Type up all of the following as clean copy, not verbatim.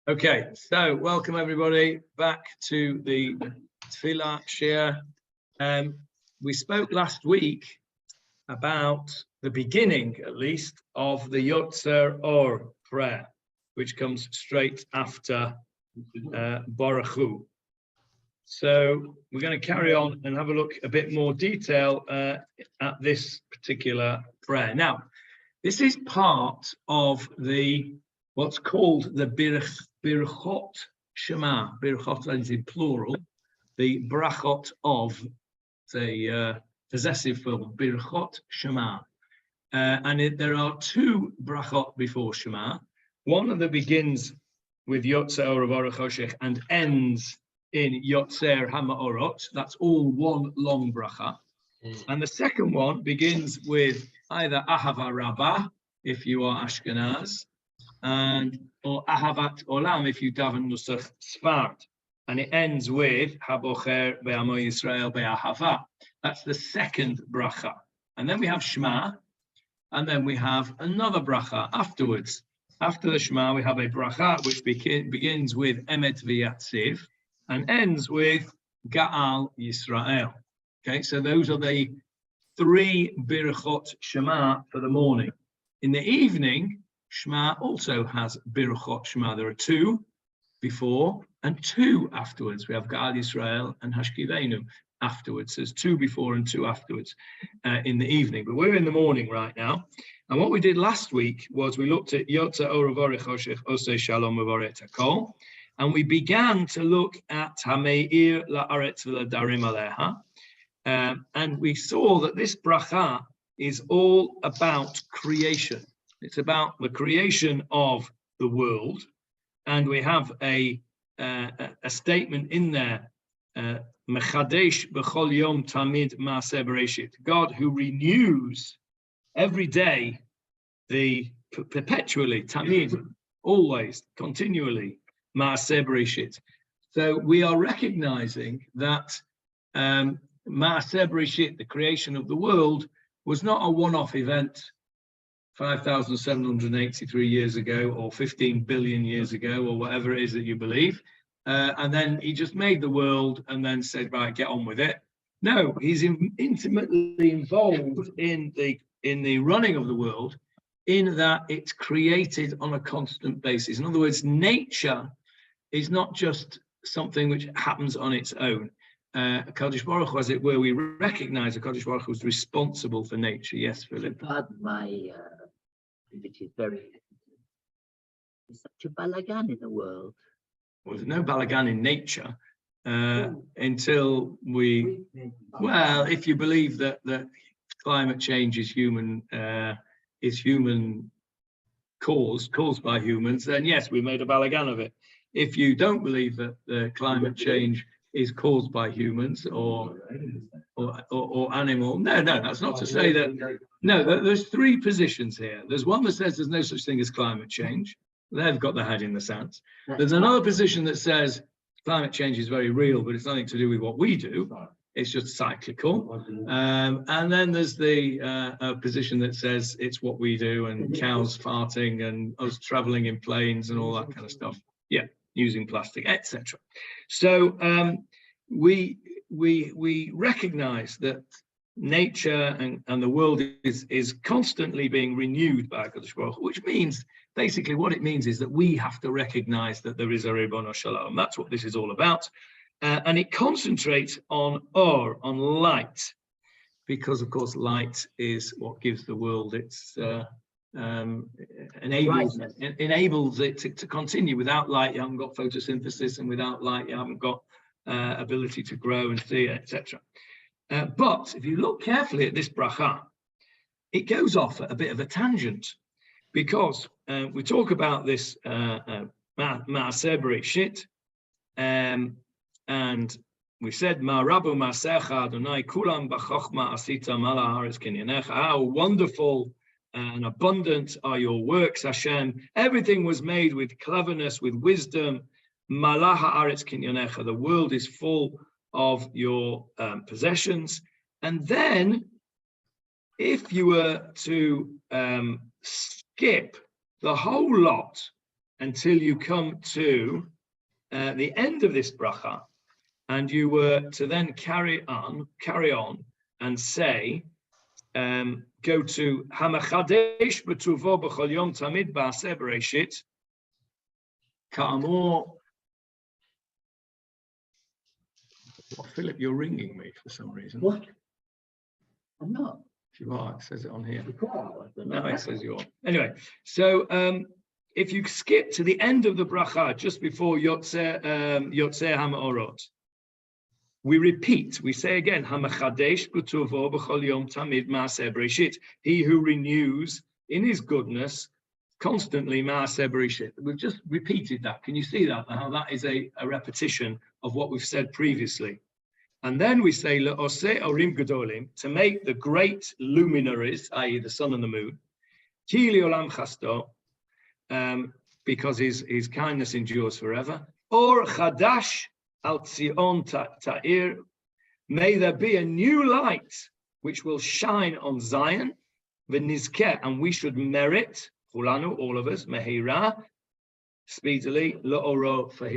Okay, so welcome everybody back to the Tefilah Shiur. We spoke last week about the beginning, at least, of the Yotzer Or prayer, which comes straight after Brachot. So we're going to carry on and have a look a bit more detail at this particular prayer. Now, this is part of the what's called the Brachot Shema. Brachot is in plural. The Brachot of the possessive form, Brachot Shema. There are two Brachot before Shema. One that begins with Yotzer Or Choshech and ends in Yotzer HaMa'orot. That's all one long bracha. And the second one begins with either Ahava Rabbah, if you are Ashkenaz, or Ahavat Olam, if you daven Nusach Sfard. And it ends with Habocher Be'amo Yisrael Be'ahava. That's the second bracha. And then we have Shema, and then we have another bracha afterwards. After the Shema, we have a bracha which begins with Emet V'Yatziv and ends with Ga'al Yisrael. Okay, so those are the three Birchot Shema for the morning. In the evening, Shema also has Birchot Shema. There are two before and two afterwards. We have Ga'al Yisrael and Hashkivenu afterwards. There's two before and two afterwards in the evening. But we're in the morning right now. And what we did last week was we looked at Yotzer Or Choshech Osei Shalom Uvaret Hakol. And we began to look at Hameir La'aretz V'Ladarim Aleha. And we saw that this bracha is all about creation. It's about the creation of the world. And we have a statement in there, Mechadesh B'chol Yom Tamid Ma'aseh Bereshit. God who renews every day, perpetually, Tamid, always, continually, Ma'aseh Bereshit. So we are recognizing that Ma'aseh Bereshit, the creation of the world, was not a one-off event 5,783 years ago or 15 billion years ago or whatever it is that you believe. And then he just made the world and then said, right, get on with it. No, he's intimately involved in the running of the world, in that it's created on a constant basis. In other words, nature is not just something which happens on its own. Kadosh Baruch Hu, as it were, we recognize that Kadosh Baruch Hu is responsible for nature. Yes, Philip. Pardon my, which is there's such a balagan in the world. Well, there's no balagan in nature until we, well, if you believe that climate change is human caused by humans, then yes, we made a balagan of it. If you don't believe that the climate change is caused by humans or animal, no, that's not to say that. No, there's three positions here. There's one that says there's no such thing as climate change. They've got their head in the sand. There's another position that says climate change is very real, but it's nothing to do with what we do. It's just cyclical. And then there's the position that says it's what we do, and cows farting and us traveling in planes and all that kind of stuff. Yeah, using plastic, etc. So we recognize that nature and the world is constantly being renewed by Kadosh Baruch Hu, which means basically what it means is that we have to recognize that there is a Ribono Shalom. That's what this is all about. And it concentrates on Or, on light, because of course light is what gives the world its enables it to continue. Without light, you haven't got photosynthesis, and without light, you haven't got ability to grow and see, etc. But if you look carefully at this bracha, it goes off at a bit of a tangent, because we talk about this Ma'aseh Bereshit, and we said, Ma Rabu Ma'asecha Adonai Kulam B'Chochma Asita Mala Haaretz Kinyanecha. How wonderful and abundant are your works, Hashem. Everything was made with cleverness, with wisdom. Mala Haaretz Kinyanecha. The world is full of your possessions. And then, if you were to skip the whole lot until you come to the end of this bracha, and you were to then carry on and say, go to Hamachadesh b'tuvo b'chol yom tamid ba'aseh b'reishit ka'amor. Well, Philip, you're ringing me for some reason. What? I'm not. You are, it says it on here. No, It says you're. Anyway, so if you skip to the end of the bracha, just before Yotzeh HaMa'orot, we repeat, we say again, Hamachadesh b'tuvo b'chol yom tamid ma'aseh b'reishit. He who renews in his goodness constantly ma'aseh b'reishit. We've just repeated that. Can you see that? How that is a repetition of what we've said previously. And then we say, Le'oseh orim gedolim, to make the great luminaries, i.e. the sun and the moon, ki li'olam chasto, because his kindness endures forever, or chadash al tzion ta'ir, may there be a new light which will shine on Zion, v'nizkeh, and we should merit, kulanu, all of us, mehira, speedily, lo'oro, for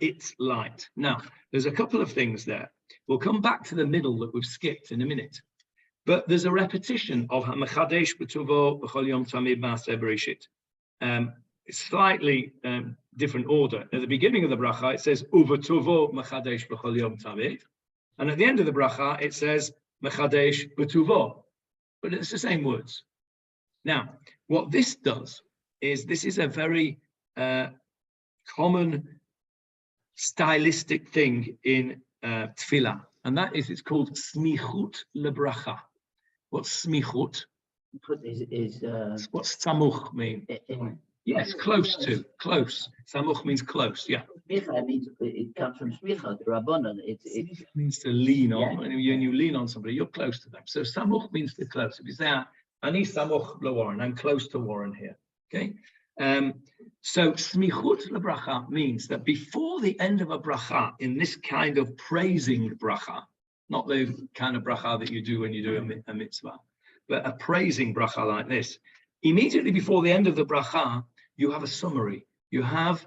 its light. Now, there's a couple of things there. We'll come back to the middle that we've skipped in a minute. But there's a repetition of Hamachadesh b'tuvo b'chol yom tamid ma'aseh b'reishit. Slightly different order. At the beginning of the bracha, it says u'v'tuvo machadesh b'chol yom tamid. And at the end of the bracha, it says machadesh b'tuvo. But it's the same words. Now, what this does is, this is a very common stylistic thing in Tefilah, and that is, it's called smichut lebracha. What's smichut? What's samuch mean? Yes, close to, close. Samuch means close, yeah. Smicha means, it comes from smicha, the rabbanon. It means to lean on. When you lean on somebody, you're close to them. So samuch means to close. If you say, Ani samuch lewarren, I'm close to Warren here. Okay. So smichut lebracha means that before the end of a bracha, in this kind of praising bracha, not the kind of bracha that you do when you do a mitzvah, but a praising bracha like this, immediately before the end of the bracha, you have a summary. You have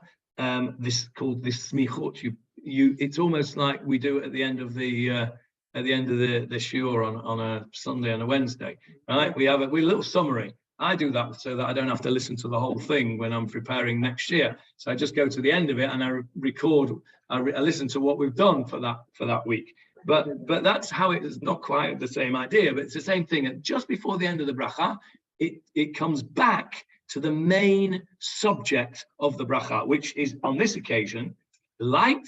this called this smichut. It's almost like we do at the end of the shiur on a Sunday and a Wednesday, right? We have a little summary. I do that so that I don't have to listen to the whole thing when I'm preparing next year. So I just go to the end of it and I record. I listen to what we've done for that week. But that's how it is. Not quite the same idea, but it's the same thing. And just before the end of the bracha, it comes back to the main subject of the bracha, which is on this occasion light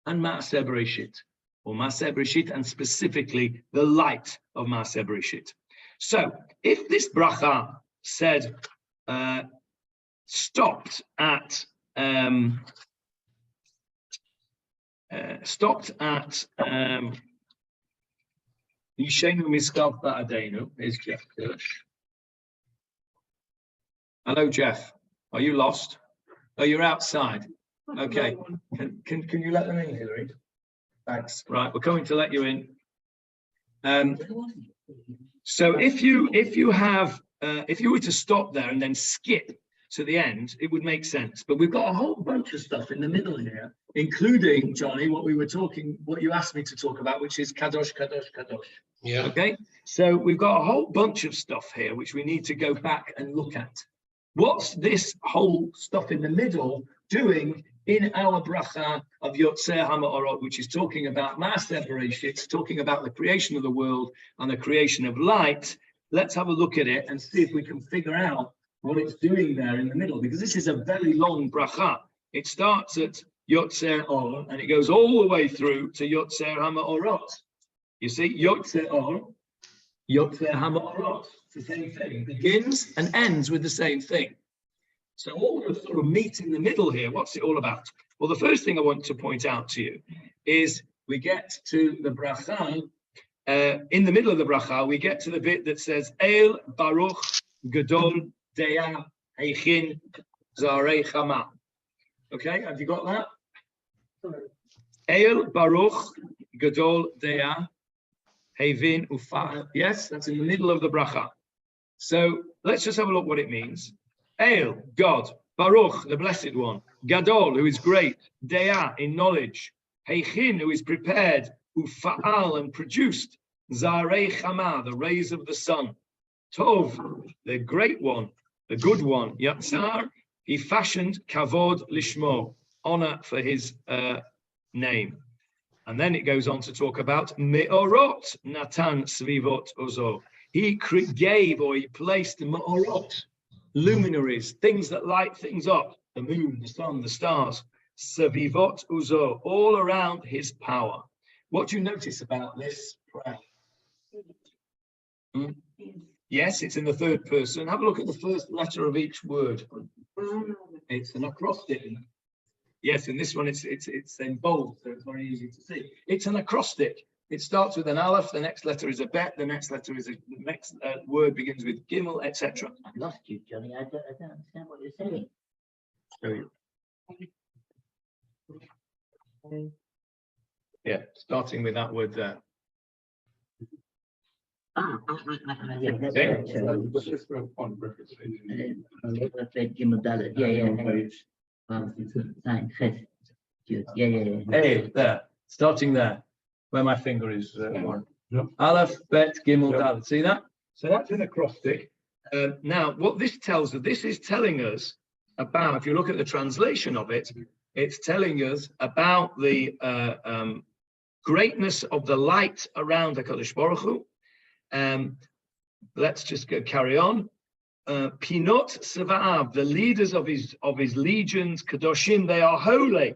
and Ma'aseh Bereshit, or Ma'aseh Bereshit, and specifically the light of Ma'aseh Bereshit. So if this bracha said stopped at Yishenu Miskav Ba'adenu, is Jeff Kirsch. Hello, Jeff. Are you lost? Oh, you're outside. Okay. Can you let them in, Hillary? Thanks. Right, we're coming to let you in. So if you were to stop there and then skip to the end, it would make sense. But we've got a whole bunch of stuff in the middle here, including, Johnny, what you asked me to talk about, which is Kadosh, Kadosh, Kadosh. Yeah. Okay. So we've got a whole bunch of stuff here which we need to go back and look at. What's this whole stuff in the middle doing in our bracha of Yotzeh HaMa'orot, which is talking about Ma'aseh Bereshit, it's talking about the creation of the world and the creation of light? Let's have a look at it and see if we can figure out what it's doing there in the middle, because this is a very long bracha. It starts at Yotzeh Or and it goes all the way through to Yotzeh HaMa'orot. You see, Yotzeh Or, Yotzeh HaMa'orot. It's the same thing. It begins and ends with the same thing. So all the sort of meat in the middle here, what's it all about? Well, the first thing I want to point out to you is we get to the bracha. In the middle of the bracha, we get to the bit that says El Baruch Gadol Deya Heichin Zarei Chama. Okay, have you got that? El Baruch Gadol Deya Heivin Ufa. Yes, that's in the middle of the bracha. So let's just have a look what it means. El, God, Baruch, the blessed one. Gadol, who is great. Deah, in knowledge. Heichin, who is prepared. Ufa'al, and produced. Zarei Chama, the rays of the sun. Tov, the great one, the good one. Yatzar, he fashioned Kavod Lishmo, honor for his name. And then it goes on to talk about Me'orot Natan Svivot Ozo. He gave, or he placed Me'orot, luminaries, things that light things up, the moon, the sun, the stars, Svivot Ozo, all around his power. What do you notice about this prayer? Yes, it's in the third person. Have a look at the first letter of each word. It's an acrostic. Yes, in this one it's in bold, so it's very easy to see. It's an acrostic. It starts with an aleph, the next letter is a bet, the next letter is the next word begins with gimel, etc. I lost you, Johnny. I don't understand what you're saying. Show you. Yeah, starting with that word there. Yeah, that's right. Hey, there, starting there, where my finger is. Aleph, bet, gimel, dalet. See that? So that's an acrostic. Now, what this tells us, this is telling us about, if you look at the translation of it, it's telling us about the greatness of the light around the Kadosh Baruch Hu. Let's just carry on. Pinot Sava'av, the leaders of his legions, Kadoshim, they are holy,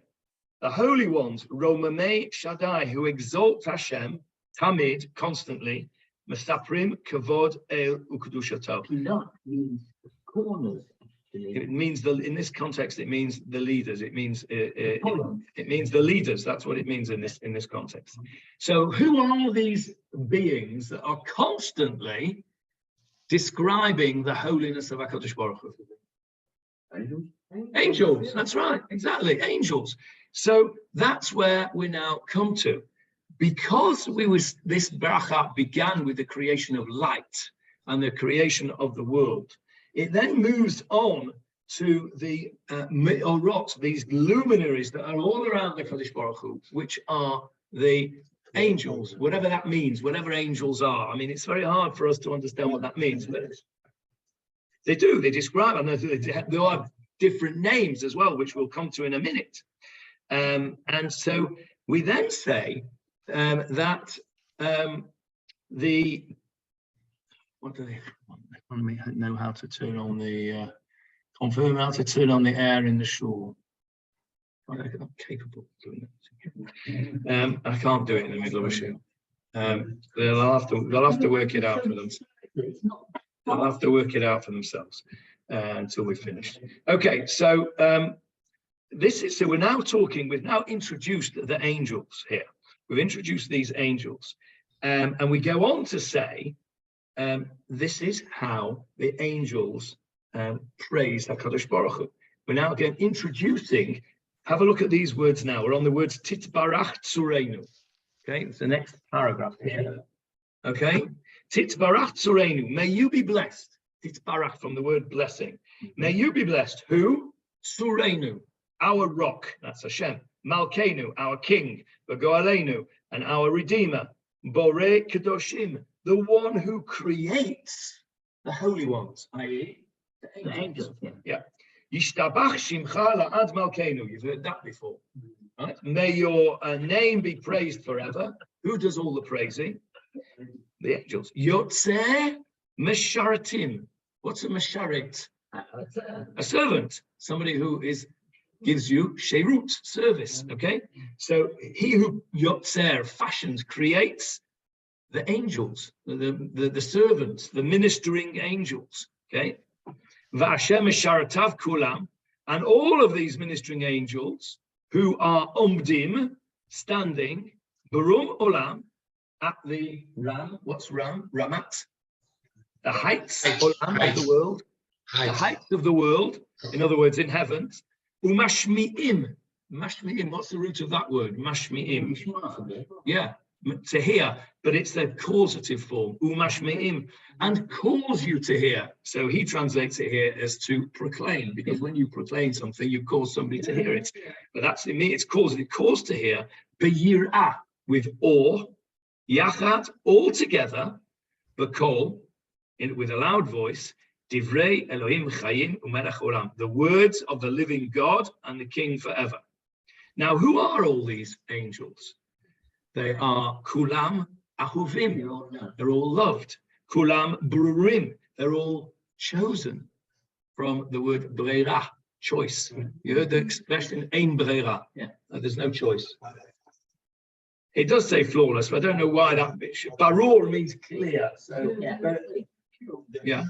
the holy ones. Romamei Shaddai, who exalt Hashem, Tamid, constantly. Mesaprim Kavod El Ukudushato. Pinot means corners. It means in this context, it means the leaders. It means it means the leaders. That's what it means in this context. So, who are these beings that are constantly describing the holiness of HaKadosh Baruch Hu? Angels. Angels. That's right. Exactly. Angels. So that's where we now come to, because this bracha began with the creation of light and the creation of the world. It then moves on to the me'orot, these luminaries that are all around the Kadosh Baruch Hu, which are the angels, whatever that means, whatever angels are. I mean, it's very hard for us to understand what that means, but they do. They describe, and they all have different names as well, which we'll come to in a minute. And so we then say that what do they want me to know how to turn on the confirm how to turn on the air in the shul. I'm not capable of doing that. I can't do it in the middle of a shul. They'll have to work it out for themselves. They'll have to work it out for themselves until we've finished. Okay, so so we've now introduced the angels here. We've introduced these angels, and we go on to say this is how the angels praise HaKadosh Baruch Hu. We're now again introducing. Have a look at these words now. We're on the words Titbarach Tzureinu. Okay, it's the next paragraph here. Okay, Titbarach Tzureinu. May you be blessed. Titbarach from the word blessing. May you be blessed. Who? Tzureinu, our rock. That's Hashem. Malkeinu, our king. V'goaleinu, and our redeemer. Borei Kadoshim, the one who creates the holy ones, i.e. the angels. Yeah. Yishtabach Shimcha La'ad Malkeinu. You've heard that before. Right? May your name be praised forever. Who does all the praising? The angels. Yotzeh Mesharatim. What's a Mesharet? A servant. Somebody who gives you Sheirut, service. Okay? So he who Yotzer fashions, creates the angels, the servants, the ministering angels. Okay? V'Hashem Mesharatav Kulam, and all of these ministering angels who are Omdim, standing, Barum Olam, at the Ram. What's Ram? Ramat. The heights of Olam, of the world. The heights of the world, in other words, in heaven. Umashmi'im. Mashmi'im, what's the root of that word? Mashmi'im. Yeah. to hear, but it's the causative form, umashme'im, and cause you to hear. So he translates it here as to proclaim, because when you proclaim something, you cause somebody to hear it. But that's in me, it's cause to hear, beyir'ah, with awe, yachad, all together, b'kol, with a loud voice, divrei Elohim chayim u'melech olam, the words of the living God and the King forever. Now, who are all these angels? They are kulam ahuvim, they're all loved. Kulam brurim, they're all chosen, from the word breira, choice. You heard the expression ein breira, there's no choice. It does say flawless, but I don't know why that bit. Barur means clear. So yeah.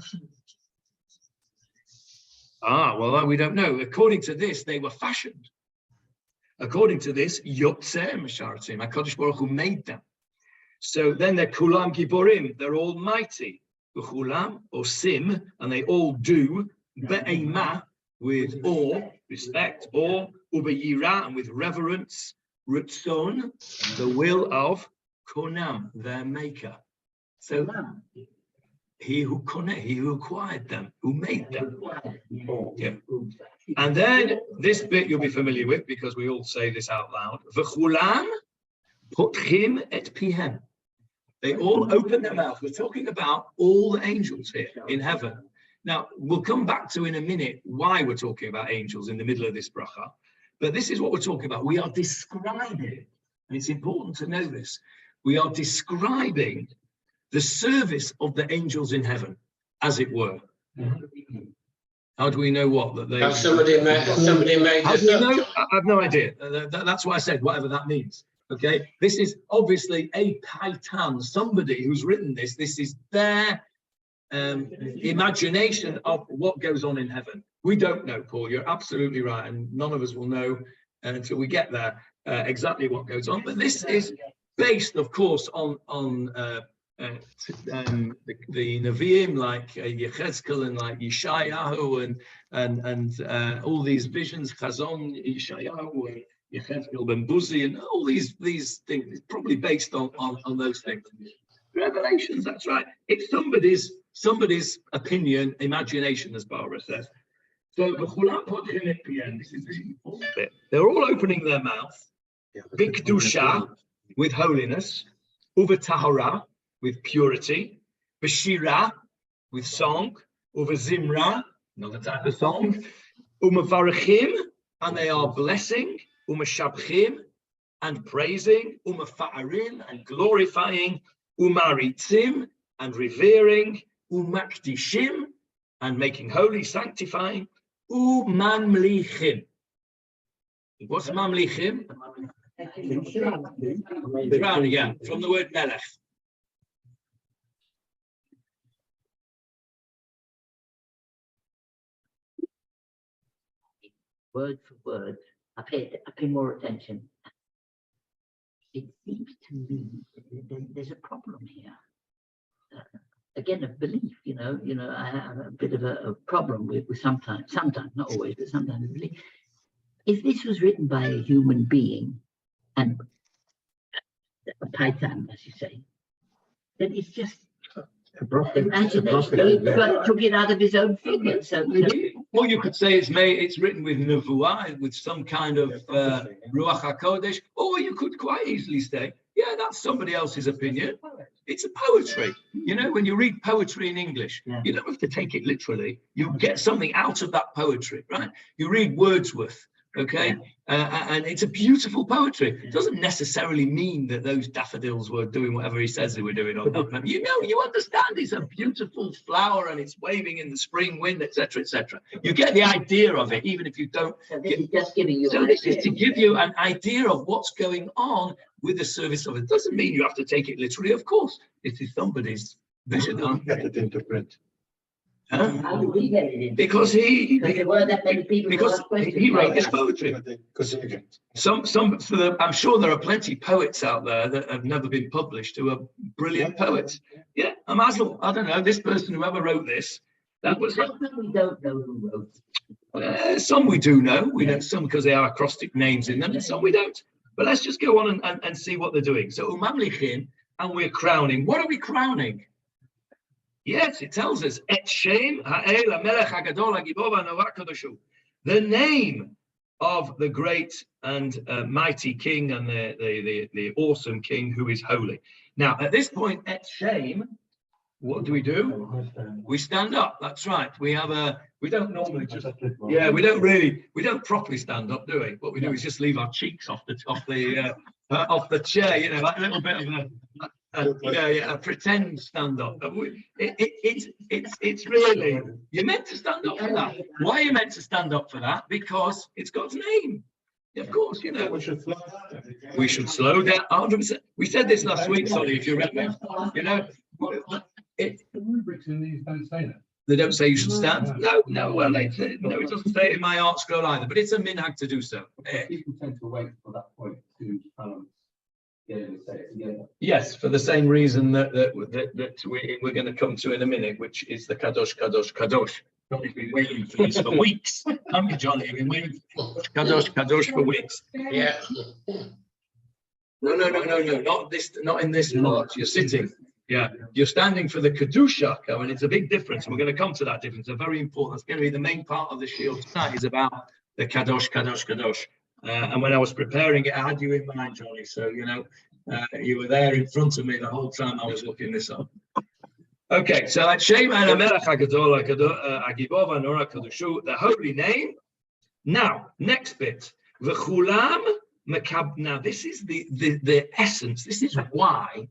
Well, we don't know. According to this, they were fashioned. According to this, Yotzeh Misharatim, HaKadosh Baruch Hu made them. So then they're Kulam Giborim, they're all mighty. Kulam Osim, and they all do Be'ema, with awe, respect, awe, Ubeyira, and with reverence, Rutzon, the will of Konam, their maker. So he who acquired them, who made them. Yeah. And then this bit you'll be familiar with, because we all say this out loud. V'chulam potchim et pihem. They all open their mouth. We're talking about all the angels here in heaven. Now, we'll come back to in a minute why we're talking about angels in the middle of this bracha. But this is what we're talking about. We are describing, and it's important to know this, we are describing the service of the angels in heaven, as it were. How do we know what? That they... Somebody made How do you know? I have no idea. That's why I said whatever that means. Okay, this is obviously a paitan, somebody who's written this. This is their imagination of what goes on in heaven. We don't know, Paul. You're absolutely right, and none of us will know until we get there exactly what goes on. But this is based, of course, on the Nevi'im like Yechezkel and like Yeshayahu and all these visions, Chazon, Yeshayahu, and Yechezkel ben Buzi, and all these things. It's probably based on those things. Revelations, that's right. It's somebody's opinion, imagination, as Barbara says. So this is the important bit. They're all opening their mouth. Bikdusha, with holiness. Uvatahara, with purity. Bashira, with song. Uvazimra, another type of song. Umavarachim, and they are blessing. Umashabchim, and praising. Umafa'arim, and glorifying. Umaritzim, and revering. Umakdishim, and making holy, sanctifying. Mamlichim. What's mamlichim? Drowning, yeah, from the word melech. Word for word, I pay more attention. It seems to me there's a problem here. Again, of belief, you know, I have a bit of a problem with sometimes, not always, but sometimes belief. If this was written by a human being and a paitan, as you say, then it's just imagination. He took it out of his own figure. So, or you could say it's written with nevuah, with some kind of ruach hakodesh, or you could quite easily say, yeah, that's somebody else's opinion. It's a poetry. You know, when you read poetry in English, you don't have to take it literally. You get something out of that poetry, right? You read Wordsworth, okay? And it's a beautiful poetry. It doesn't necessarily mean that those daffodils were doing whatever he says they were doing on that. You know, you understand it's a beautiful flower and it's waving in the spring wind, etc., etc. You get the idea of it, even if you don't. So this is just giving you. So this is to give you an idea of what's going on with the service of it. Doesn't mean you have to take it literally, of course. It is somebody's vision. Get it into print. Huh? How did we get it in? Because he there were that many people. he wrote this poetry. I'm sure there are plenty of poets out there that have never been published who are brilliant poets. Yeah, a mazel. I don't know, this person, whoever wrote this, that was. We don't know who wrote it. Some we do know. We know some because they are acrostic names in them, and some we don't. But let's just go on and see what they're doing. So umamlichin, and we're crowning. What are we crowning? Yes, it tells us Et Shem Ha'el HaMelech HaGadol HaGibor HaNorah Kadoshu. The name of the great and mighty king and the awesome king who is holy. Now, at this point, Et Shem, what do? We stand up. That's right. We don't normally just, we don't properly stand up, do we? What we do is just leave our cheeks off the chair, you know, like a little bit of a pretend stand up. It's really, you're meant to stand up for that. Why are you meant to stand up for that? Because it's God's name. Of course, you know. We should slow down. 100%. We said this last week, sorry, if you remember. You know, the rubrics in these don't say that. They don't say you should stand. No. Well, it doesn't say it in my art scroll either. But it's a minhag to do so. People tend to wait for that point to say it together. Yes, for the same reason that we're going to come to in a minute, which is the Kadosh, Kadosh, Kadosh. Johnny's been waiting for this for weeks. Haven't you, Johnny? You've been waiting for Kadosh, Kadosh for weeks. Yeah. No. Not in this part. You're sitting. Yeah, you're standing for the Kedusha, and it's a big difference. We're going to come to that difference. It's very important. It's going to be the main part of the Shiur tonight is about the Kadosh, Kadosh, Kadosh. And when I was preparing it, I had you in mind, Johnny. So, you know, you were there in front of me the whole time I was looking this up. Okay, so at Shema HaMelech HaGadol HaGibor HaNorah Kadoshu, the holy name. Now, next bit. V'chulam mekab. Now, this is the essence. This is why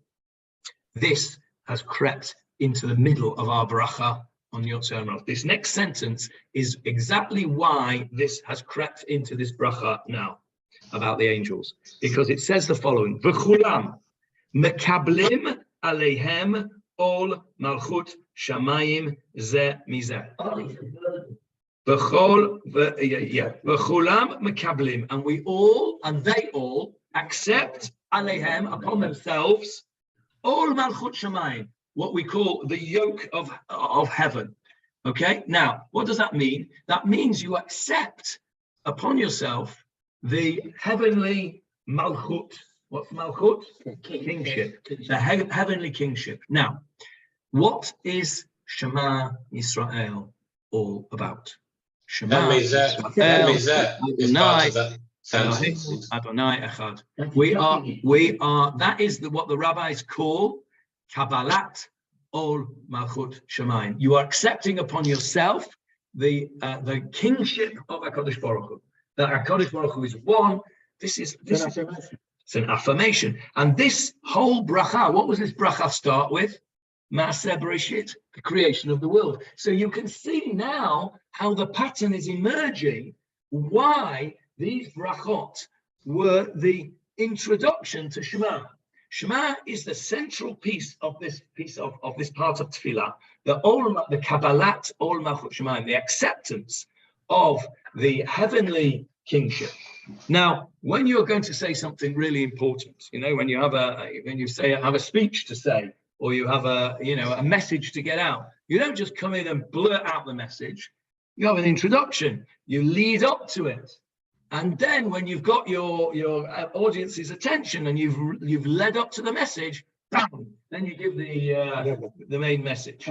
this has crept into the middle of our bracha on Yotze Amrav. This next sentence is exactly why this has crept into this bracha now about the angels, because it says the following: V'chulam mekablim aleihem ol malchut shamayim ze mizeh. V'chulam mekablim, and we all and they all accept aleihem upon themselves. All malchut shamayim, what we call the yoke of heaven. Okay, now what does that mean? That means you accept upon yourself the heavenly malchut. What's malchut? Kingship. The heavenly kingship. Now, what is Shema Yisrael all about? Shema Yisrael Adonai Echad. We are. That is what the rabbis call Kabbalat Ol Malchut Shemayim. You are accepting upon yourself the kingship of HaKadosh Baruch Hu. That HaKadosh Baruch Hu is one. This is it's an affirmation. And this whole bracha, what was this bracha start with? Maaseh Bereshit, the creation of the world. So you can see now how the pattern is emerging. Why these brachot were the introduction to Shema. Shema is the central piece of this part of Tefilah, the Kabbalat Ol Malchut Shemayim, the acceptance of the heavenly kingship. Now, when you're going to say something really important, you know, when you have a speech to say, or you have a message to get out, you don't just come in and blurt out the message. You have an introduction. You lead up to it. And then when you've got your audience's attention and you've led up to the message, bam, then you give the main message.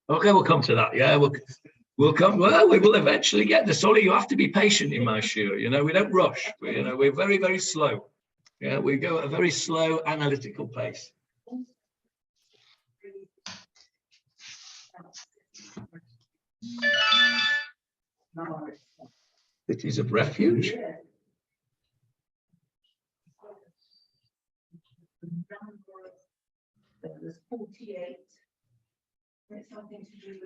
Okay, we'll come to that. Yeah, we'll come. Well, we will eventually get there. Sorry, you have to be patient in my shiur. You know, we don't rush. We're very, very slow. Yeah, we go at a very slow, analytical pace. Cities of refuge.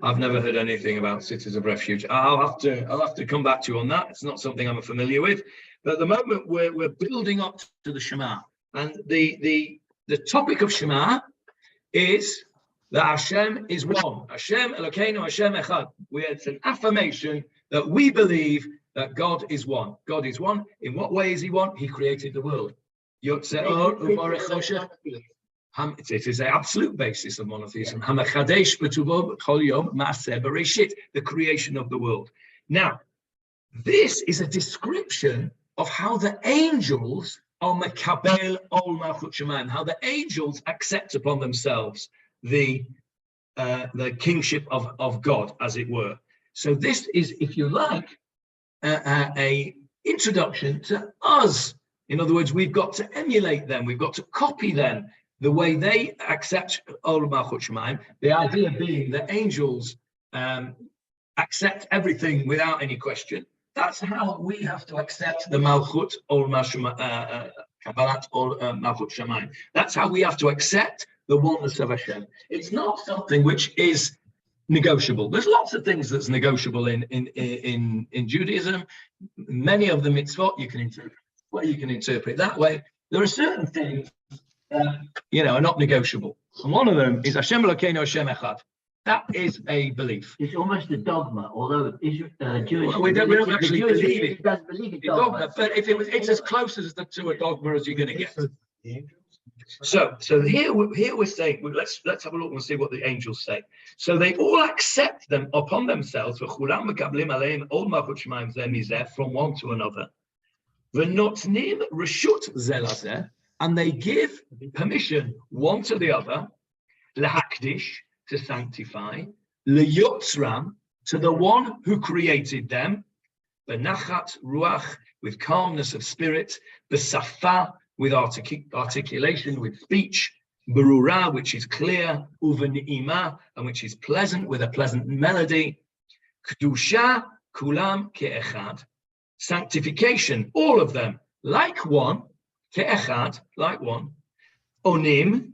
I've never heard anything about cities of refuge. I'll have to come back to you on that. It's not something I'm familiar with. But at the moment we're building up to the Shema, and the topic of Shema is that Hashem is one. Hashem Elokeinu Hashem Echad. It's an affirmation that we believe that God is one. God is one. In what way is He one? He created the world. It is the absolute basis of monotheism. The creation of the world. Now, this is a description of how the angels are makabel ol malchut shemayim, how the angels accept upon themselves the kingship of God, as it were. So this is, if you like, a introduction to us. In other words, we've got to emulate them. We've got to copy them, the way they accept ol malchut shemayim. The idea being that angels accept everything without any question. That's how we have to accept the malchut ol kabbalat ol malchut shemayim. That's how we have to accept the oneness of Hashem. It's not something which is negotiable. There's lots of things that's negotiable in Judaism. Many of the mitzvot you can interpret that way. There are certain things that are not negotiable, and one of them is Hashem Elokeinu Hashem Echad. That is a belief. It's almost a dogma, although Jewish. Well, we don't actually believe it. Doesn't believe it. Dogma, but if it's as close as to a dogma as you're going to get. So here we're saying, let's have a look and see what the angels say. So they all accept them upon themselves from one to another. And they give permission one to the other, lahakdish, to sanctify, leyotzram, to the one who created them, benachat ruach, with calmness of spirit, besafa, with articulation, with speech, berura, which is clear, uvene'ima, and which is pleasant, with a pleasant melody, kedusha, kulam ke'echad, sanctification, all of them, like one, ke'echad, like one, onim,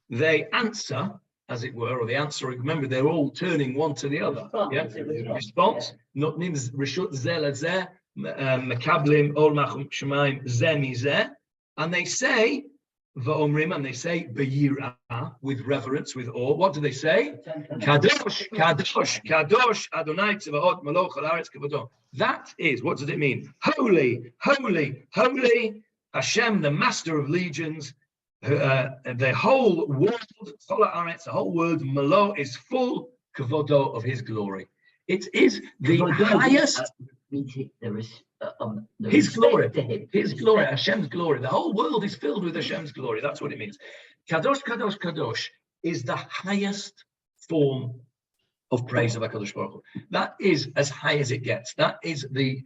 they answer, as it were, or the answer, remember, they're all turning one to the other. Yeah? Response, notnim reshut zeh lezeh, makablim ol malchut shemayim zeh mizeh, and they say, va'omrim, and they say, b'yirah, with reverence, with awe. What do they say? Kadosh, Kadosh, Kadosh, Adonai tzvaot maloch haaretz kavodo. That is, what does it mean? Holy, holy, holy, Hashem, the master of legions. The whole world, the whole world, Malo, is full kavodo of His glory. It is the highest. His glory, His glory, Hashem's glory. The whole world is filled with Hashem's glory. That's what it means. Kadosh, Kadosh, Kadosh is the highest form of praise of HaKadosh Baruch Hu. That is as high as it gets. That is the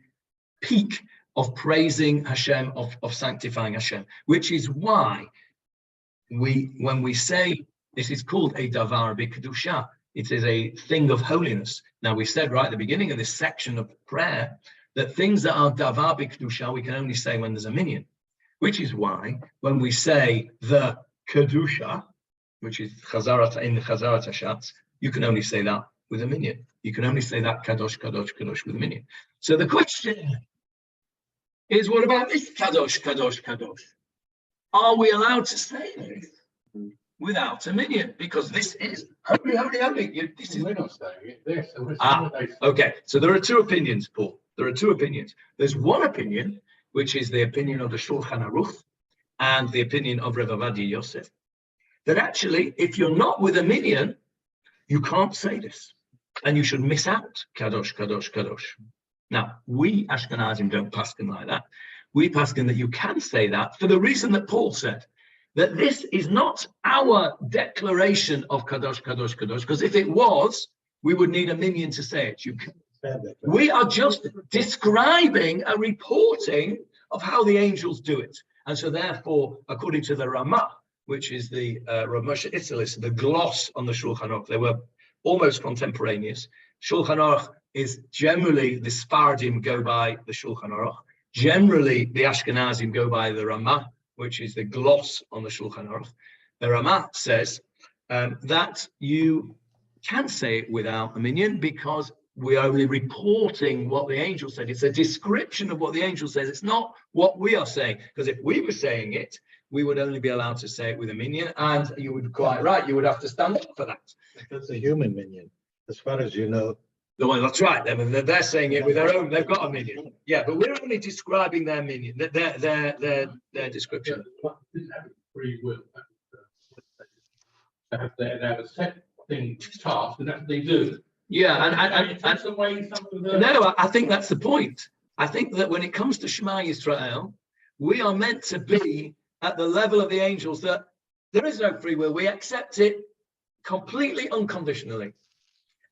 peak of praising Hashem, of sanctifying Hashem, which is why when we say this is called a davar b'kedusha, it is a thing of holiness. Now, we said right at the beginning of this section of prayer that things that are davar b'kedusha we can only say when there's a minyan, which is why when we say the kedusha, which is chazarat in the chazarat hashatz, you can only say that with a minyan. You can only say that kadosh, kadosh, kadosh with a minyan. So the question is, what about this kadosh, kadosh, kadosh? Are we allowed to say this without a minyan? Because this is holy, holy, holy. This is... We're not saying it. Okay, so there are two opinions, Paul. There are two opinions. There's one opinion, which is the opinion of the Shulchan Aruch and the opinion of Rav Ovadia Yosef, that actually, if you're not with a minyan, you can't say this, and you should miss out kadosh, kadosh, kadosh. Now, we Ashkenazim don't paskin like that. We paskin that you can say that for the reason that Paul said, that this is not our declaration of kadosh, kadosh, kadosh, because if it was, we would need a minyan to say it. We are just describing a reporting of how the angels do it. And so therefore, according to the Ramah, which is the Rav Moshe Itzelis, the gloss on the Shulchan Aruch, they were almost contemporaneous. Shulchan Aruch is generally, the Sfardim go by the Shulchan Aruch. Generally, the Ashkenazim go by the Ramah, which is the gloss on the Shulchan Aruch. The Ramah says that you can say it without a minyan because we're only reporting what the angel said. It's a description of what the angel says. It's not what we are saying. Because if we were saying it, we would only be allowed to say it with a minyan. And you would quite right, you would have to stand up for that. That's a human minyan, as far as you know. Well, that's right. They're saying it with their own. They've got a minyan. Yeah, but we're only describing their minyan, their description. Free will. They have a set thing task, and that's what they do. Yeah, and that's the way some of the... No, I think that's the point. I think that when it comes to Shema Yisrael, we are meant to be at the level of the angels, that there is no free will. We accept it completely unconditionally.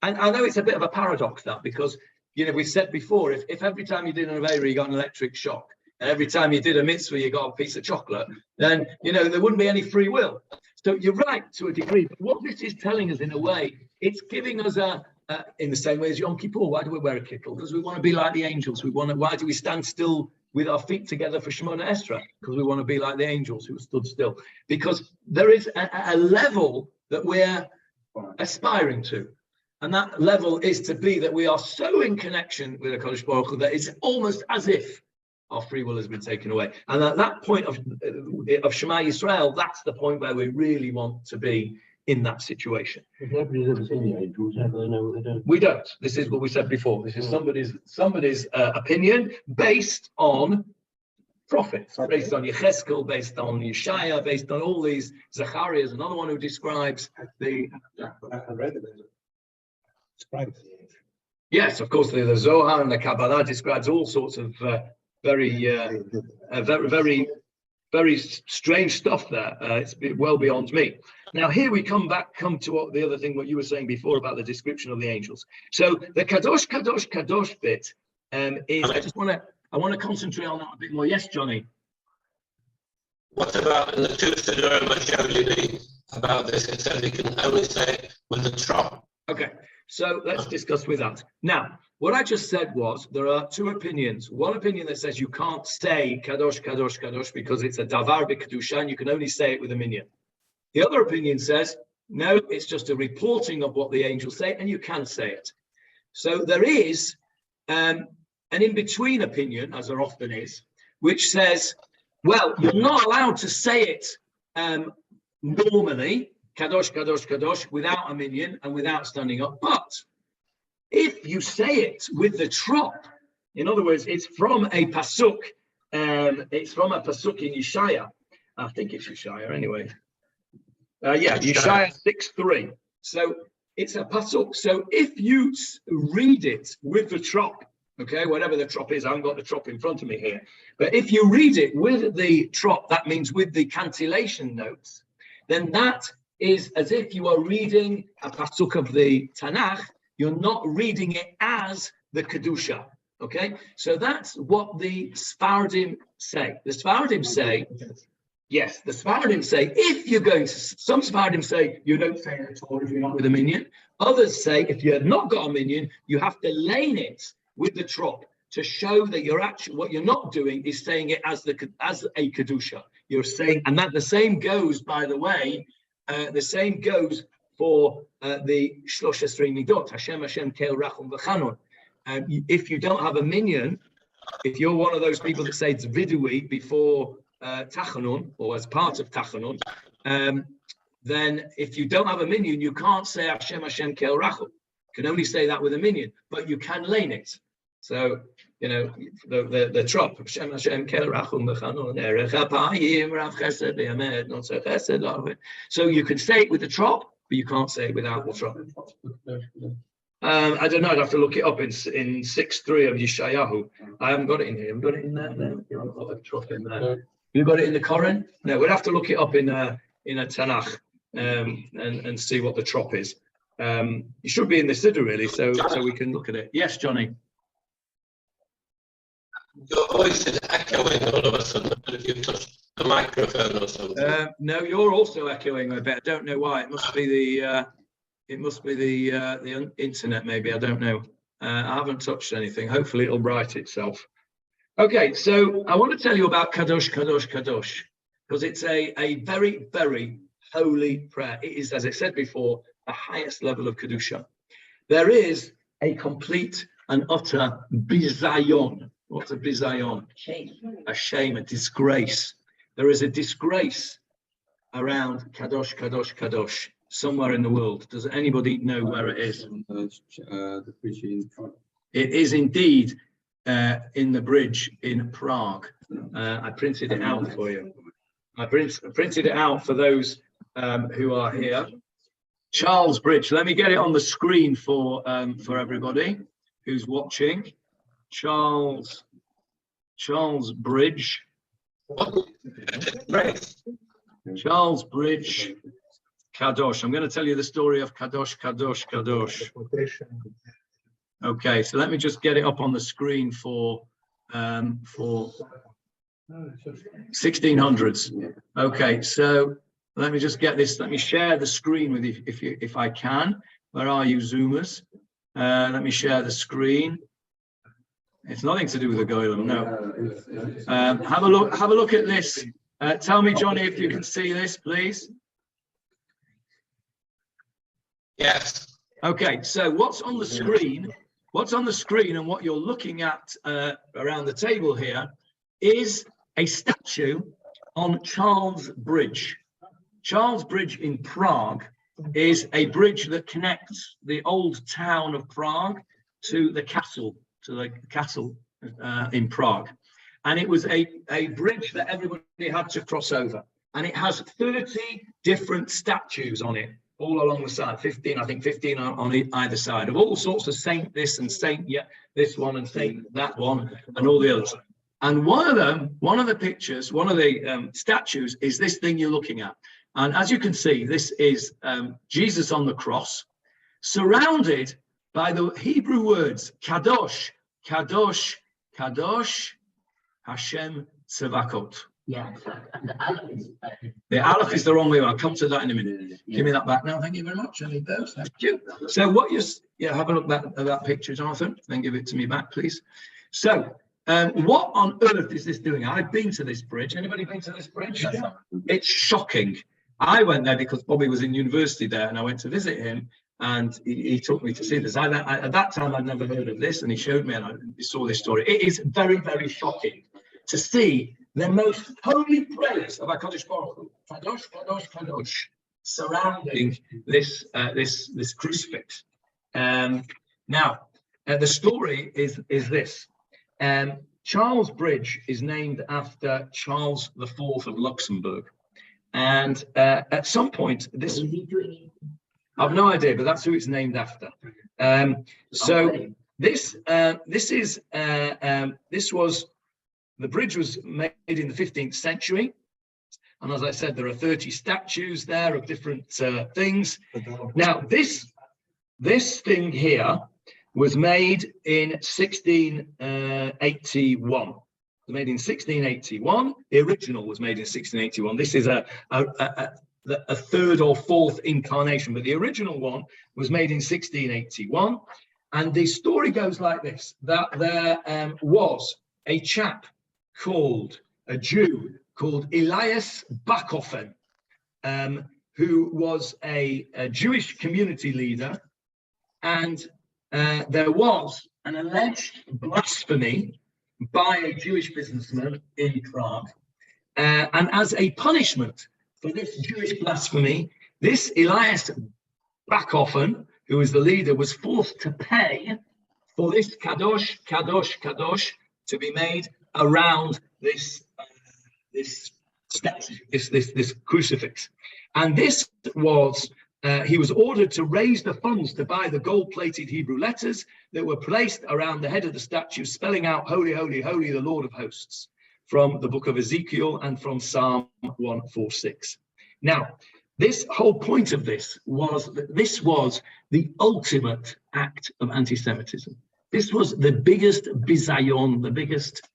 And I know it's a bit of a paradox, that, because, we said before, if every time you did an Avera, you got an electric shock, and every time you did a mitzvah, you got a piece of chocolate, then, there wouldn't be any free will. So you're right to a degree. But what this is telling us, in a way, it's giving us in the same way as Yom Kippur, why do we wear a kittel? Because we want to be like the angels. Why do we stand still with our feet together for Shemona Esrei? Because we want to be like the angels who stood still. Because there is a level that we're aspiring to. And that level is to be that we are so in connection with the Kadosh Baruch Hu that it's almost as if our free will has been taken away. And at that point of Shema Yisrael, that's the point where we really want to be in that situation. Nobody's ever seen the angels, how do they know what they're doing? We don't. This is what we said before. This is somebody's opinion based on prophets, based on Yecheskel, based on Yeshaya, based on all these. Zechariah is another one who describes the. I read it. Describes the angel. Yes, of course, the Zohar and the Kabbalah describes all sorts of very strange stuff there. It's well beyond me. Now here we come to what the other thing, what you were saying before about the description of the angels. So the Kadosh, Kadosh, Kadosh bit is, I want to concentrate on that a bit more. Yes, Johnny. What about in the two Siddurim I showed you about this? It says you can only say it with the trop. Okay, so let's discuss with that. Now, what I just said was there are two opinions. One opinion that says you can't say Kadosh, Kadosh, Kadosh because it's a davar b'kedusha and you can only say it with a minyan. The other opinion says, no, it's just a reporting of what the angels say and you can say it. So there is an in-between opinion, as there often is, which says, well, you're not allowed to say it normally, Kadosh, Kadosh, Kadosh, without a minyan and without standing up. But if you say it with the trop, in other words, it's from a pasuk, in Yeshaya. I think it's Yeshaya anyway. Yeshaya 6:3. So it's a pasuk. So if you read it with the trop, okay, whatever the trop is, I haven't got the trop in front of me here. But if you read it with the trop, that means with the cantillation notes, then that is as if you are reading a pasuk of the Tanakh. You're not reading it as the Kedusha, okay? So that's what the Sfardim say. The Sfardim say, yes, the Sfardim say, if you're going to, some Sfardim say, you don't say it at all if you're not with a minyan. Others say, if you have not got a minyan, you have to lane it with the trop to show that you're actually, what you're not doing is saying it as a Kedusha. You're saying, and that the same goes, by the way, the same goes for the Shlosh Esrei Midot, Hashem, Hashem, Kel, Rachum, V'Chanon. If you don't have a minyan, if you're one of those people that say it's vidui before Tachanun, or as part of Tachanun, then if you don't have a minyan, you can't say Hashem, Hashem, Kel, Rachum. You can only say that with a minyan, but you can lane it. So, the trop, Hashem, Hashem, Kel, Rachum, V'Chanon, Erech HaPayim, Rav Chesed, V'Yamed, Not So Chesed. So you can say it with the trop, but you can't say it without the trop. I don't know. I'd have to look it up in 6:3 of Yeshayahu. I haven't got it in here. I've got it in there. No, you haven't got the trop in there. You got it in the Koran? No, we'd have to look it up in a Tanakh and see what the trop is. It should be in the Siddur really, so we can look at it. Yes, Johnny. Your voice is echoing all of a sudden, but if you touch the microphone or something. No, you're also echoing a bit. I don't know why. It must be the internet, maybe. I don't know. I haven't touched anything. Hopefully, it'll right itself. Okay, so I want to tell you about Kadosh, Kadosh, Kadosh, because it's a very, very holy prayer. It is, as I said before, the highest level of Kedusha. There is a complete and utter bizayon. What's a bizayon? A shame, a disgrace. There is a disgrace around Kadosh, Kadosh, Kadosh, somewhere in the world. Does anybody know where it is? It is indeed in the bridge in Prague. I printed it out for you. I printed it out for those who are here. Charles Bridge. Let me get it on the screen for everybody who's watching. Charles Charles Bridge. Right. Charles Bridge, Kadosh. I'm going to tell you the story of Kadosh, Kadosh, Kadosh. Okay, so let me just get it up on the screen for 1600s. Okay, so let me just get this. Let me share the screen with you if I can. Where are you, Zoomers? Let me share the screen. It's nothing to do with the Goyim, no. Have a look at this. Tell me, Johnny, if you can see this, please. Yes. Okay, so what's on the screen? What's on the screen and what you're looking at around the table here is a statue on Charles Bridge. Charles Bridge in Prague is a bridge that connects the old town of Prague to the castle in Prague. And it was a bridge that everybody had to cross over. And it has 30 different statues on it, all along the side, 15 on either side, of all sorts of saint this and saint this one and saint that one and all the others. And one of the pictures, one of the statues is this thing you're looking at. And as you can see, this is Jesus on the cross, surrounded by the Hebrew words, Kadosh, Kadosh, Kadosh, Hashem Tzavakot. Yeah, and the Aleph is the Aleph is the wrong way. I'll come to that in a minute. Give me that back now. Thank you very much. I need those. Thank you. So what have a look at that picture, Jonathan. Then give it to me back, please. So what on earth is this doing? I've been to this bridge. Anybody been to this bridge? Yeah. It's shocking. I went there because Bobby was in university there, and I went to visit him, and he took me to see this. At that time, I'd never heard of this, and he showed me, and I saw this story. It is very, very shocking to see the most holy prayers of our Kadosh Baruch Hu, Kadosh, Kadosh, Kadosh, surrounding this crucifix. Now, the story is this. Charles Bridge is named after Charles IV of Luxembourg. And at some point, this... I've no idea, but that's who it's named after. The bridge was made in the 15th century. And as I said, there are 30 statues there of different things. Now, this thing here was made in 1681. It was made in 1681. The original was made in 1681. This is a third or fourth incarnation, but the original one was made in 1681. And the story goes like this, that there was a Jew called Elias Bachofen, who was a Jewish community leader, and there was an alleged blasphemy by a Jewish businessman in Prague, and as a punishment for this Jewish blasphemy, this Elias Bachofen, who was the leader, was forced to pay for this Kadosh, Kadosh, Kadosh to be made around this statue, this crucifix. And this was, he was ordered to raise the funds to buy the gold-plated Hebrew letters that were placed around the head of the statue, spelling out, Holy, Holy, Holy, the Lord of hosts, from the book of Ezekiel and from Psalm 146. Now, this whole point of this was that this was the ultimate act of anti-Semitism. This was the biggest bizayon, the biggest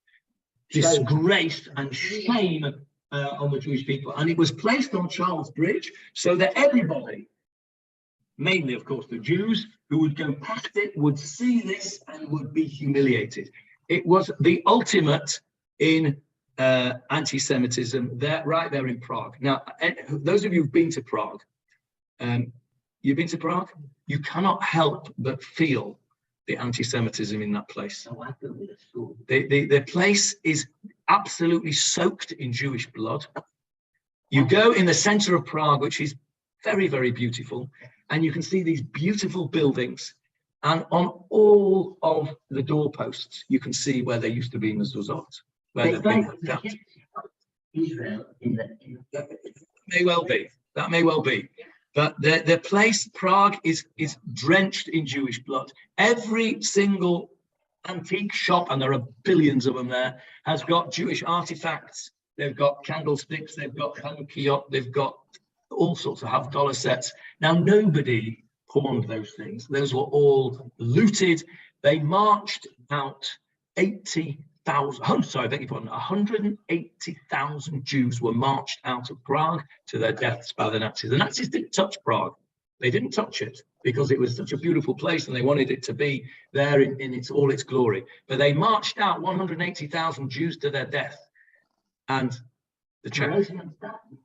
disgrace and shame on the Jewish people. And it was placed on Charles Bridge so that everybody, mainly, of course, the Jews who would go past it, would see this and would be humiliated. It was the ultimate in anti-Semitism right there in Prague. Now, those of you who've been to Prague, you've been to Prague? You cannot help but feel the anti-Semitism in that place. The place is absolutely soaked in Jewish blood. You go in the center of Prague, which is very, very beautiful, and you can see these beautiful buildings. And on all of the doorposts, you can see where there used to be mezuzot. That may well be. That may well be. But the place, Prague, is drenched in Jewish blood. Every single antique shop, and there are billions of them there, has got Jewish artifacts. They've got candlesticks, they've got Hanukkah, they've got all sorts of $50 sets. Now, nobody pawned those things. Those were all looted. They marched out 180,000 Jews were marched out of Prague to their deaths by the Nazis. The Nazis didn't touch Prague. They didn't touch it because it was such a beautiful place and they wanted it to be there in all its glory. But they marched out 180,000 Jews to their death. And the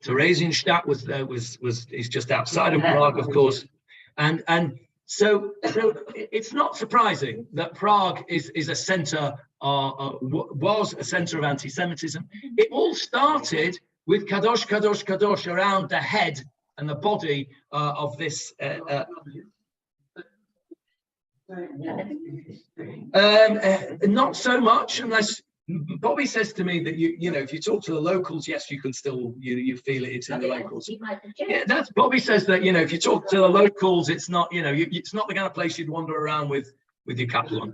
Theresienstadt is just outside of Prague, of course. And so it's not surprising that Prague is a center, was a center of anti-Semitism. It all started with Kadosh, Kadosh, Kadosh around the head and the body of this. Not so much, unless Bobby says to me that you know, if you talk to the locals, yes, you can still you feel it's in the locals. Yeah, that's Bobby says that, you know, if you talk to the locals, it's not, you know, it's not the kind of place you'd wander around with your cattle on.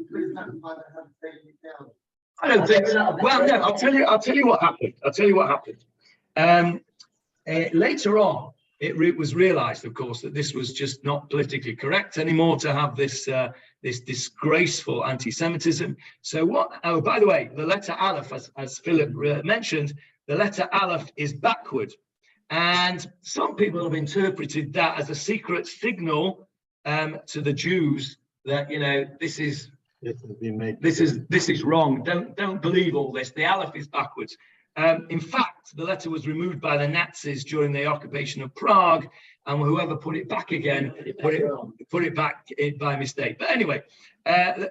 I don't think so. Well, no, I'll tell you what happened. Later on, it was realized, of course, that this was just not politically correct anymore to have this this disgraceful anti-Semitism. So what? Oh, by the way, the letter Aleph, as Philip mentioned, the letter Aleph is backward, and some people have interpreted that as a secret signal to the Jews that, you know, this is wrong. Don't believe all this. The Aleph is backwards. In fact, the letter was removed by the Nazis during the occupation of Prague, and whoever put it back again put it back by mistake. But anyway,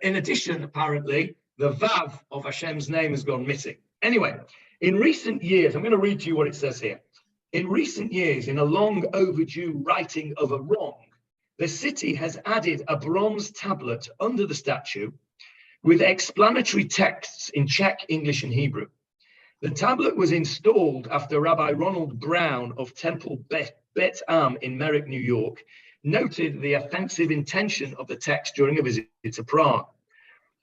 in addition, apparently, the Vav of Hashem's name has gone missing. Anyway, in recent years, I'm going to read to you what it says here. In recent years, in a long overdue righting of a wrong, the city has added a bronze tablet under the statue with explanatory texts in Czech, English, and Hebrew. The tablet was installed after Rabbi Ronald Brown of Temple Bet Am in Merrick, New York, noted the offensive intention of the text during a visit to Prague.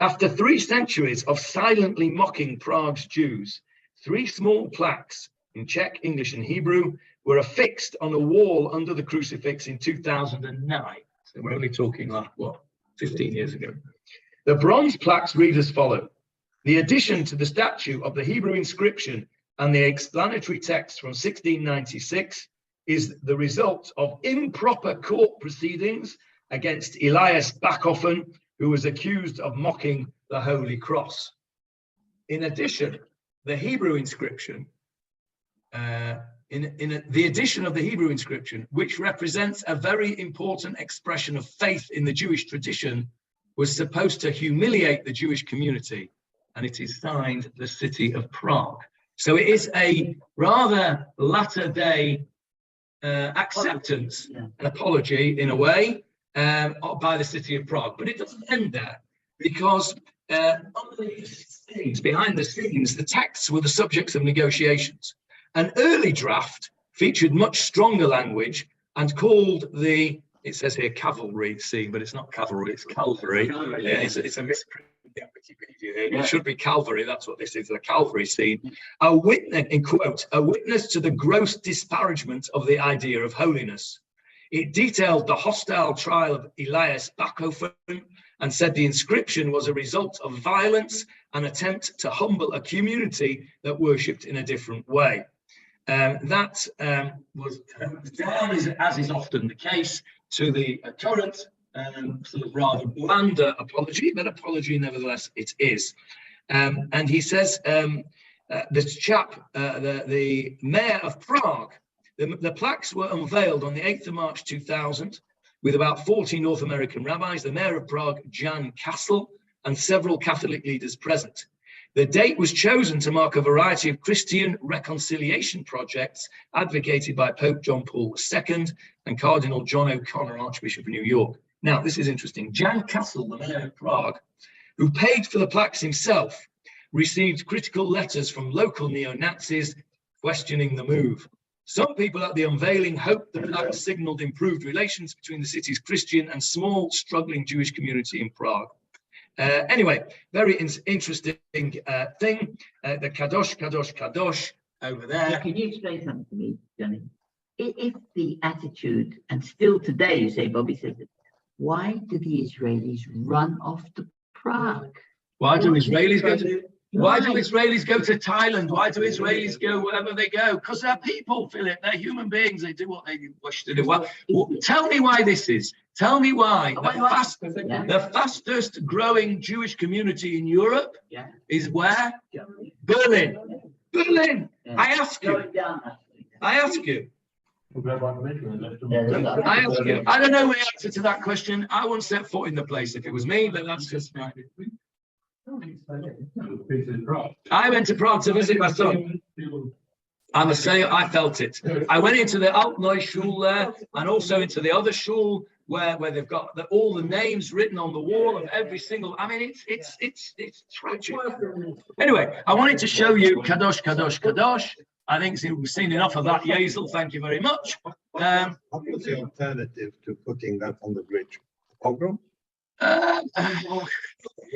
After 3 centuries of silently mocking Prague's Jews, 3 small plaques in Czech, English, and Hebrew were affixed on a wall under the crucifix in 2009. So we're only talking like, what, 15 years ago. The bronze plaques read as follows. The addition to the statue of the Hebrew inscription and the explanatory text from 1696 is the result of improper court proceedings against Elias Bachofen, who was accused of mocking the Holy Cross. In addition, the Hebrew inscription, the addition of the Hebrew inscription, which represents a very important expression of faith in the Jewish tradition, was supposed to humiliate the Jewish community. And it is signed the city of Prague. So it is a rather latter-day acceptance and apology, in a way, by the city of Prague. But it doesn't end there, because behind the scenes, the texts were the subjects of negotiations. An early draft featured much stronger language and called the, it says here cavalry scene, but it's not cavalry, it's Calvary. Yeah, it's a misprint. It should be Calvary. That's what this is, a Calvary scene. A witness, in quote, a witness to the gross disparagement of the idea of holiness. It detailed the hostile trial of Elias Bachofen and said the inscription was a result of violence, an attempt to humble a community that worshipped in a different way. That was down, as is often the case, to the current sort of rather blander apology, but apology nevertheless it is. And he says, this chap, the mayor of Prague, the plaques were unveiled on the 8th of March 2000 with about 40 North American rabbis, the mayor of Prague, Jan Kassel, and several Catholic leaders present. The date was chosen to mark a variety of Christian reconciliation projects advocated by Pope John Paul II and Cardinal John O'Connor, Archbishop of New York. Now, this is interesting. Jan Kassel, the mayor of Prague, who paid for the plaques himself, received critical letters from local neo-Nazis questioning the move. Some people at the unveiling hoped the plaques signaled improved relations between the city's Christian and small, struggling Jewish community in Prague. Anyway, very interesting thing. The Kadosh, Kadosh, Kadosh over there. Can you explain something to me, Johnny? If the attitude, and still today you say, Bobby says it, why do the Israelis run off to Prague? Why do Israelis go to? Why do Israelis go to Thailand? Why do Israelis go wherever they go? Because they're people, Philip. They're human beings. They do what they wish to do. Well, tell me why this is. Tell me why the fastest growing Jewish community in Europe is where? Berlin. Berlin. I ask you. I ask you. I ask you. I don't know the answer to that question. I wouldn't set foot in the place if it was me, but that's just my. I went to Prague to visit my son. I must say, I felt it. I went into the Altneu Shul there, and also into the other shul where they've got all the names written on the wall of every single. I mean, it's tragic. Anyway, I wanted to show you Kadosh, Kadosh, Kadosh. I think we've seen enough of that, Yazel. Thank you very much. What was the alternative to putting that on the bridge? Pogrom?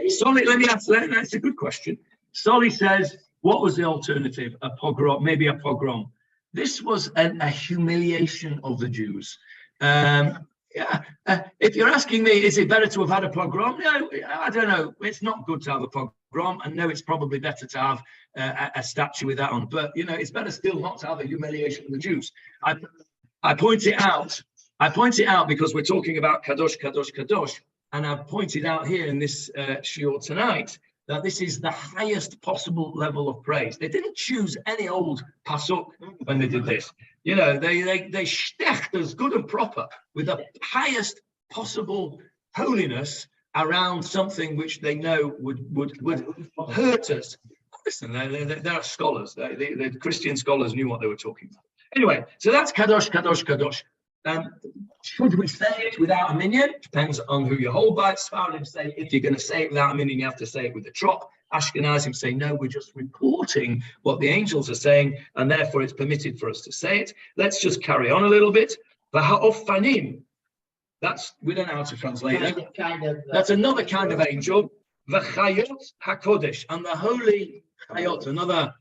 Solly, let me answer that. That's a good question. Solly says, what was the alternative? A pogrom, maybe a pogrom. This was a humiliation of the Jews. If you're asking me, is it better to have had a pogrom? No, I don't know. It's not good to have a pogrom. I know it's probably better to have a statue with that on. But, it's better still not to have a humiliation of the Jews. I point it out. I point it out because we're talking about Kadosh, Kadosh, Kadosh. And I've pointed out here in this shiur tonight that this is the highest possible level of praise. They didn't choose any old pasuk when they did this. They shtecht as good and proper with the highest possible holiness around something which they know would hurt us. Listen, they're scholars. The Christian scholars knew what they were talking about. Anyway, so that's Kadosh, Kadosh, Kadosh. Should we say it without a minion? Depends on who you hold by. Sfaradim say if you're going to say it without a minion, you have to say it with a trop. Ashkenazim say no, we're just reporting what the angels are saying, and therefore it's permitted for us to say it. Let's just carry on a little bit. V'ha'ofanim. That's, we don't know how to translate that. That's another kind of angel. V'chayot hakodesh, and the holy chayot, another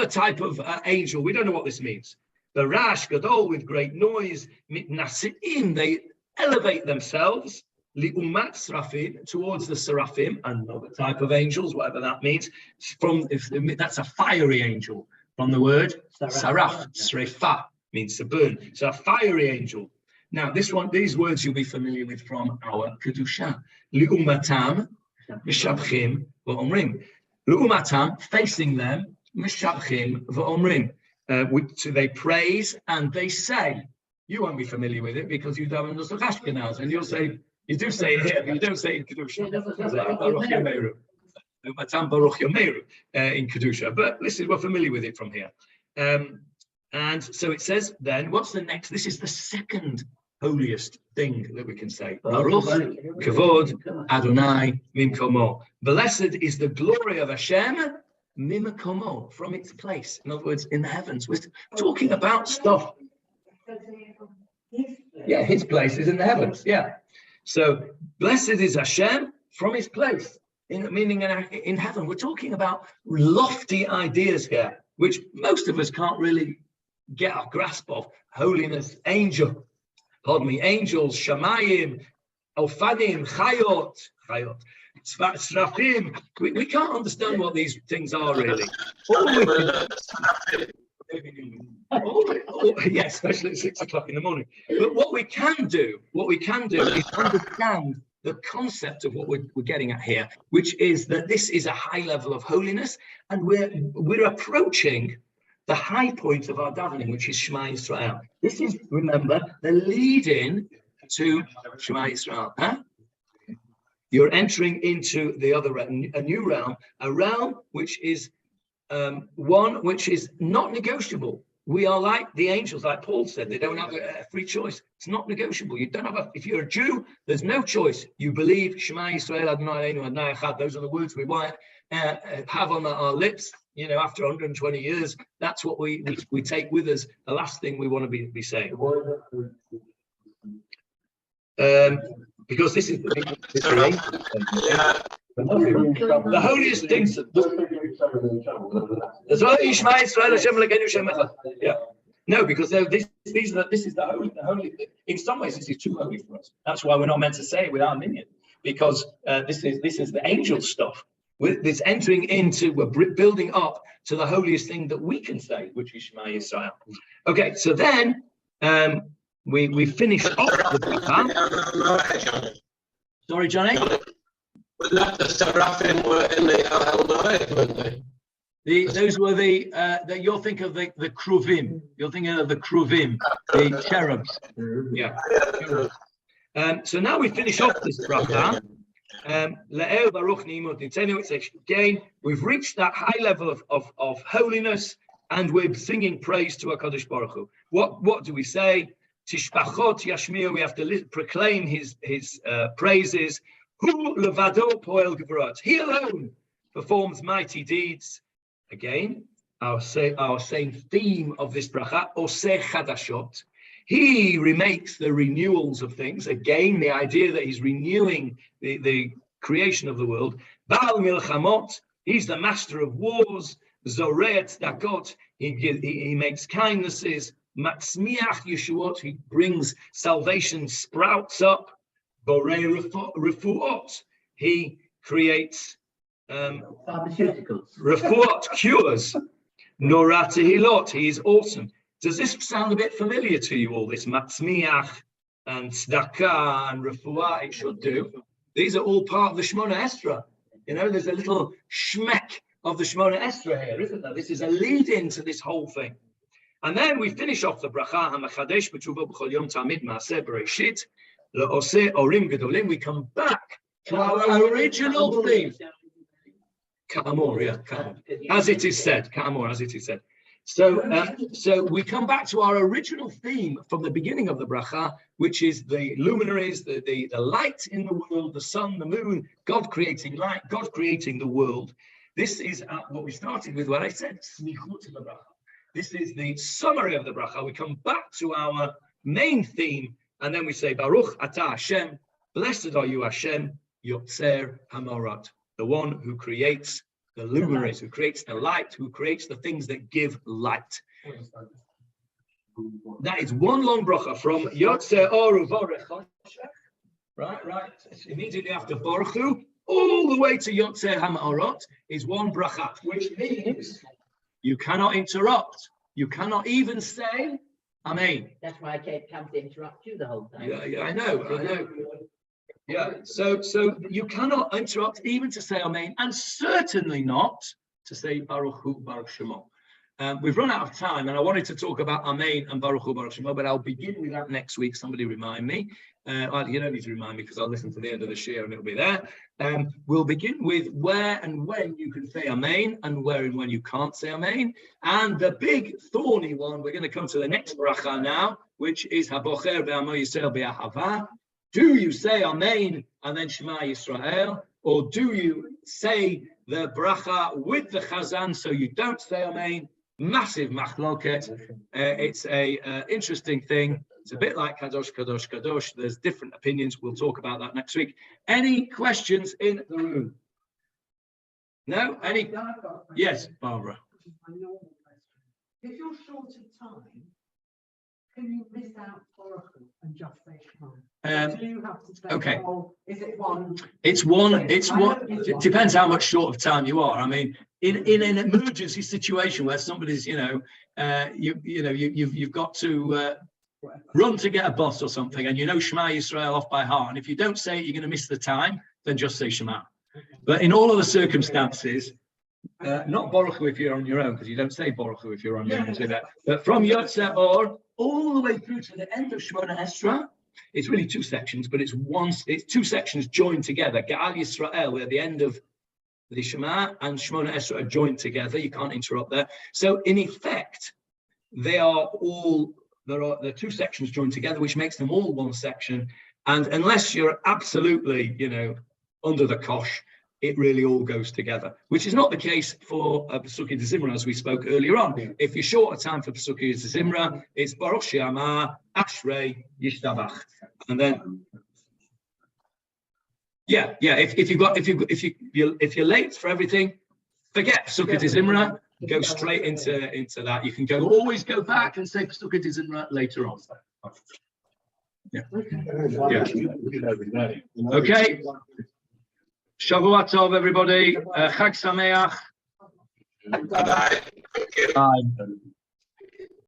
type of angel. We don't know what this means. The rash gadol, with great noise, mitnasi'im, they elevate themselves, li'umat srafim, towards the seraphim, another type of angels, whatever that means. That's a fiery angel, from the word saraf, srefa, means to burn. So a fiery angel. Now these words you'll be familiar with from our kedusha. Li'umatam, mishabchim v'omrim. Li'umatam, facing them, mishabchim v'omrim. They praise and they say. You won't be familiar with it because you don't understand Ashkenaz, and you'll say, you do say it here, but you don't say it in Kedusha. In Kedusha. But listen, we're familiar with it from here. And so it says then, what's the next? This is the second holiest thing that we can say. Baruch, Kavod, Adonai, Mimkomo. Blessed is the glory of Hashem, Mimakomo, from its place. In other words, in the heavens. We're talking about stuff. Yeah, his place is in the heavens. Yeah. So blessed is Hashem from his place, meaning in heaven. We're talking about lofty ideas here, which most of us can't really get a grasp of. Holiness, angels, Shamayim, Ofanim, Chayot. Srafim. We can't understand what these things are really. Yeah, especially at 6 o'clock in the morning. But what we can do is understand the concept of what we're getting at here, which is that this is a high level of holiness, and we're approaching the high point of our davening, which is Shema Yisrael. This is, remember, the lead-in to Shema Yisrael. You're entering into a new realm, a realm which is one which is not negotiable. We are like the angels, like Paul said, they don't have a free choice. It's not negotiable. You don't have if you're a Jew, there's no choice. You believe Shema Yisrael Adonai Einu Adonai Echad. Those are the words we want have on our lips. After 120 years, that's what we take with us. The last thing we want to be saying. because this is the Yeah. the holiest things. Yeah. No, because this is the holy. In some ways, this is too holy for us. That's why we're not meant to say it with our minion, because this is the angel stuff. It's entering into, we're building up to the holiest thing that we can say, which is Shema Yisrael. Okay, so then we finished off the bracha. Sorry, Johnny. But that the seraphim were in the Al Noed, weren't they? Those were you'll think of the kruvim. You're thinking of the kruvim, the cherubs. Yeah. So now we finish off this bracha. Again, we've reached that high level of holiness, and we're singing praise to our Kadosh Baruch Hu. What do we say? Tishbachot Yashmir. We have to proclaim his praises. Hu levado poel gevurot. He alone performs mighty deeds. Again, our same theme of this bracha, oseh chadashot. He remakes the renewals of things. Again, the idea that he's renewing the creation of the world. Baal milchamot. He's the master of wars. Zoreh tzedakot. He makes kindnesses. Matzmiach yeshuot. He brings salvation, sprouts up. Borei refuot. He creates pharmaceuticals. Refuot, cures. Nora tehilot. He is awesome. Does this sound a bit familiar to you, all this matzmiach and tzedakah and refuah? It should do. These are all part of the Shemona Esra. You know, there's a little shmek of the Shemona Esra here, isn't there? This is a lead into this whole thing. And then we finish off the bracha, hamachadesh b'tshuva b'chol yom tamid ma'aseh bereshit le'oseh orim gedolim. We come back to our original theme. Ka'amor, yeah, Ka'amor. As it is said, Ka'amor, as it is said. So we come back to our original theme from the beginning of the bracha, which is the luminaries, the light in the world, the sun, the moon, God creating light, God creating the world. This is what we started with, what I said, smichut the bracha. This is the summary of the bracha. We come back to our main theme, and then we say, Baruch atah Hashem, blessed are you Hashem, Yotzer Hamorat, the one who creates the luminaries, who creates the light, who creates the things that give light. That is one long bracha from Yotzer Or Uvorech Choshech, right. Immediately after Baruch Hu, all the way to Yotzer Hamorat is one bracha, which means you cannot interrupt. You cannot even say Amen. That's why I can't come to interrupt you the whole time. Yeah, I know. Yeah, so you cannot interrupt even to say Amen, and certainly not to say Baruch Hu, Baruch Shema. We've run out of time, and I wanted to talk about Amen and Baruch Hu, Baruch Shema, but I'll begin with that next week. Somebody remind me. Well, you don't need to remind me because I'll listen to the end of the Shiur and it'll be there. We'll begin with where and when you can say Amen and where and when you can't say Amen. And the big thorny one, we're going to come to the next bracha now, which is Habocher be'amo Yisrael be'ahava. Do you say Amen and then Shema Yisrael, or do you say the bracha with the chazan so you don't say Amen? Massive machloket. It's a interesting thing. It's a bit like Kadosh, Kadosh, Kadosh. There's different opinions. We'll talk about that next week. Any questions in the room? No? Any? Yes, Barbara. If you're short of time, can you miss out Baruch and just say Shema? Do you have to say, okay. Is it one? It's one. It depends how much short of time you are. I mean, in an emergency situation where somebody's, you've got to run to get a bus or something, and you know Shema Yisrael off by heart, and if you don't say it, you're going to miss the time. Then just say Shema. But in all other circumstances, not Baruch Hu if you're on your own, because you don't say Baruch Hu if you're on your own. Say that. But from Yotzer Or all the way through to the end of Shemona Esra, it's really two sections, but it's two sections joined together. Ge'al Yisrael, we're at the end of the Shema, and Shemona Esra are joined together. You can't interrupt there. So in effect, there are two sections joined together, which makes them all one section. And unless you're absolutely, under the kosh, it really all goes together, which is not the case for Pesukei de Zimra, as we spoke earlier on. If you're short of time for Pesukei de Zimra, it's Baruch She'amar, Ashrei, Yishtabach. And then Yeah. If you're late for everything, forget Sukkot Zimra. Go straight into that. You can always go back and say Sukkot Zimra later on. Yeah. Okay. Shavua Tov, everybody. Chag Sameach. Bye-bye. Thank you. Bye.